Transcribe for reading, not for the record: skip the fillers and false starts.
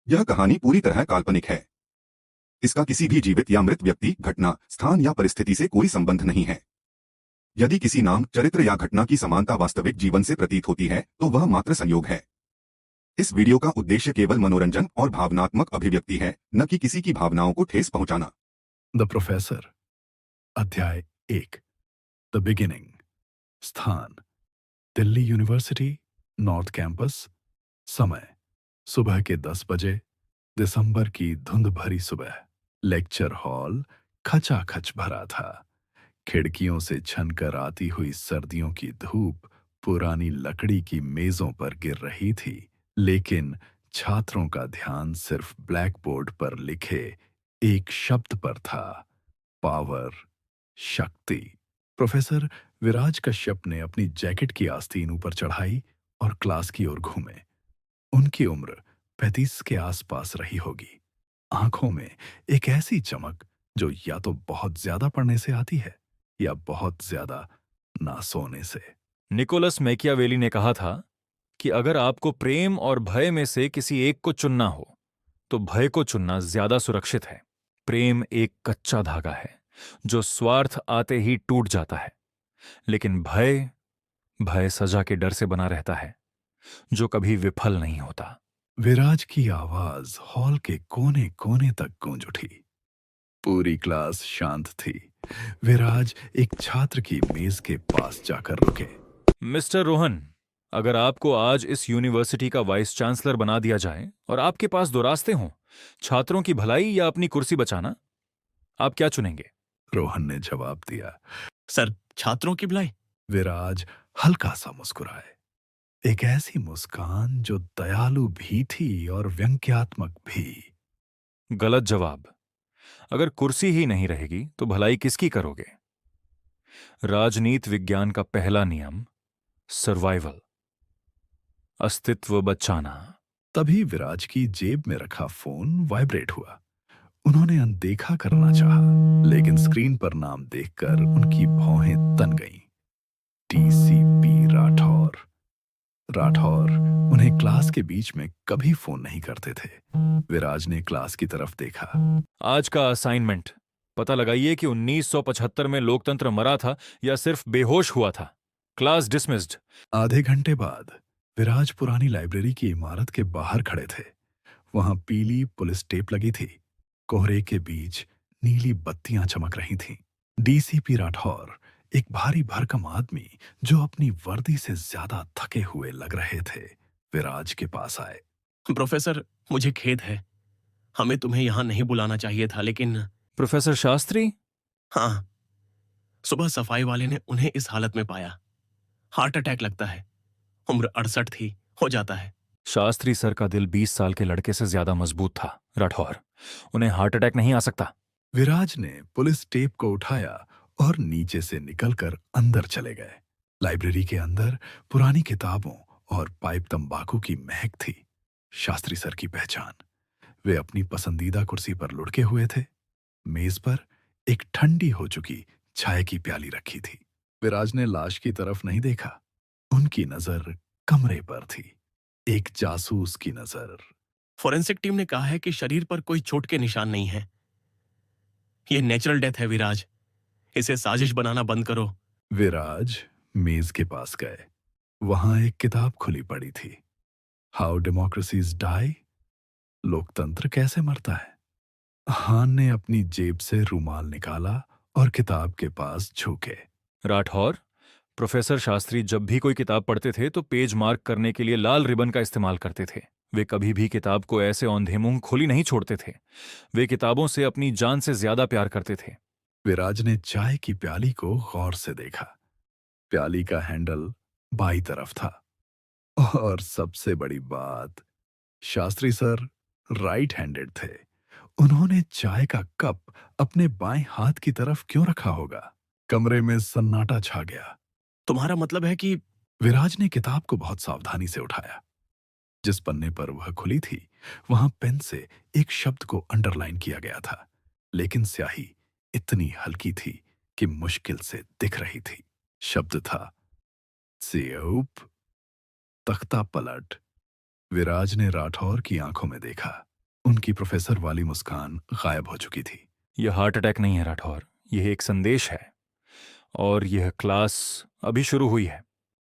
यह कहानी पूरी तरह काल्पनिक है। इसका किसी भी जीवित या मृत व्यक्ति, घटना, स्थान या परिस्थिति से कोई संबंध नहीं है। यदि किसी नाम, चरित्र या घटना की समानता वास्तविक जीवन से प्रतीत होती है, तो वह मात्र संयोग है। इस वीडियो का उद्देश्य केवल मनोरंजन और भावनात्मक अभिव्यक्ति है, न कि किसी की भावनाओं को ठेस पहुंचाना। द प्रोफेसर, अध्याय 1, द बिगिनिंग। स्थान, दिल्ली यूनिवर्सिटी, नॉर्थ कैंपस। समय, सुबह के 10 बजे, दिसंबर की धुंध भरी सुबह। लेक्चर हॉल खचाखच भरा था। खिड़कियों से छनकर आती हुई सर्दियों की धूप पुरानी लकड़ी की मेजों पर गिर रही थी, लेकिन छात्रों का ध्यान सिर्फ ब्लैक बोर्ड पर लिखे एक शब्द पर था, पावर, शक्ति। प्रोफेसर विराज कश्यप ने अपनी जैकेट की आस्तीन ऊपर चढ़ाई और क्लास की ओर घूमे। उनकी उम्र 35 के आसपास रही होगी। आंखों में एक ऐसी चमक जो या तो बहुत ज्यादा पढ़ने से आती है या बहुत ज्यादा ना सोने से। निकोलस मैकियावेली ने कहा था कि अगर आपको प्रेम और भय में से किसी एक को चुनना हो, तो भय को चुनना ज्यादा सुरक्षित है। प्रेम एक कच्चा धागा है जो स्वार्थ आते ही टूट जाता है, लेकिन भय भय सजा के डर से बना रहता है जो कभी विफल नहीं होता। विराज की आवाज हॉल के कोने कोने तक गूंज उठी। पूरी क्लास शांत थी। विराज एक छात्र की मेज के पास जाकर रुके। मिस्टर रोहन, अगर आपको आज इस यूनिवर्सिटी का वाइस चांसलर बना दिया जाए और आपके पास दो रास्ते हों, छात्रों की भलाई या अपनी कुर्सी बचाना, आप क्या चुनेंगे? रोहन ने जवाब दिया। सर, छात्रों की भलाई। विराज हल्का सा मुस्कुराए। एक ऐसी मुस्कान जो दयालु भी थी और व्यंग्यात्मक भी। गलत जवाब। अगर कुर्सी ही नहीं रहेगी तो भलाई किसकी करोगे? राजनीति विज्ञान का पहला नियम, सर्वाइवल, अस्तित्व बचाना। तभी विराज की जेब में रखा फोन वाइब्रेट हुआ। उन्होंने अनदेखा करना चाहा, लेकिन स्क्रीन पर नाम देखकर उनकी भौहें तन गईं। टीसीपी राठौर। राठौर उन्हें क्लास के बीच में कभी फोन नहीं करते थे। विराज ने क्लास की तरफ देखा। आज का असाइनमेंट, पता लगाइए कि 1975 में लोकतंत्र मरा था या सिर्फ बेहोश हुआ था। Class dismissed. आधे घंटे बाद विराज पुरानी लाइब्रेरी की इमारत के बाहर खड़े थे। वहां पीली पुलिस टेप लगी थी। कोहरे के बीच नीली बत्तियां चमक रही थीं। डीसीपी राठौर, एक भारी भरकम आदमी जो अपनी वर्दी से ज्यादा थके हुए लग रहे थे, विराज के पास आए। प्रोफेसर, मुझे खेद है। हमें तुम्हें यहां नहीं बुलाना चाहिए था, लेकिन प्रोफेसर शास्त्री? हाँ, सुबह सफाई वाले ने उन्हें इस हालत में पाया। हार्ट अटैक लगता है। उम्र 68 थी, हो जाता है। शास्त्री सर का दिल 20 साल के लड़के से ज्यादा मजबूत था, राठौर। उन्हें हार्ट अटैक नहीं आ सकता। विराज ने पुलिस टेप को उठाया और नीचे से निकलकर अंदर चले गए। लाइब्रेरी के अंदर पुरानी किताबों और पाइप तंबाकू की महक थी। शास्त्री सर की पहचान। वे अपनी पसंदीदा कुर्सी पर लुढ़के हुए थे। मेज पर एक ठंडी हो चुकी चाय की प्याली रखी थी। विराज ने लाश की तरफ नहीं देखा। उनकी नजर कमरे पर थी, एक जासूस की नजर। फॉरेंसिक टीम ने कहा है कि शरीर पर कोई चोट के निशान नहीं है। यह नेचुरल डेथ है विराज। इसे साजिश बनाना बंद करो। विराज मेज के पास गए। वहां एक किताब खुली पड़ी थी, हाउ डेमोक्रेसीज डाई, लोकतंत्र कैसे मरता है। हान ने अपनी जेब से रूमाल निकाला और किताब के पास झुके। राठौर, प्रोफेसर शास्त्री जब भी कोई किताब पढ़ते थे तो पेज मार्क करने के लिए लाल रिबन का इस्तेमाल करते थे। वे कभी भी किताब को ऐसे औंधे मुंह खुली नहीं छोड़ते थे। वे किताबों से अपनी जान से ज्यादा प्यार करते थे। विराज ने चाय की प्याली को गौर से देखा। प्याली का हैंडल बाई तरफ था। और सबसे बड़ी बात, शास्त्री सर राइट हैंडेड थे। उन्होंने चाय का कप अपने बाएं हाथ की तरफ क्यों रखा होगा? कमरे में सन्नाटा छा गया। तुम्हारा मतलब है कि विराज ने किताब को बहुत सावधानी से उठाया। जिस पन्ने पर वह खुली थी, वहां पेन से एक शब्द को अंडरलाइन किया गया था, लेकिन स्याही इतनी हल्की थी कि मुश्किल से दिख रही थी। शब्द था सेऊप। तख्ता पलट। विराज ने राठौर की आंखों में देखा। उनकी प्रोफेसर वाली मुस्कान गायब हो चुकी थी। यह हार्ट अटैक नहीं है राठौर, यह एक संदेश है। और यह क्लास अभी शुरू हुई है।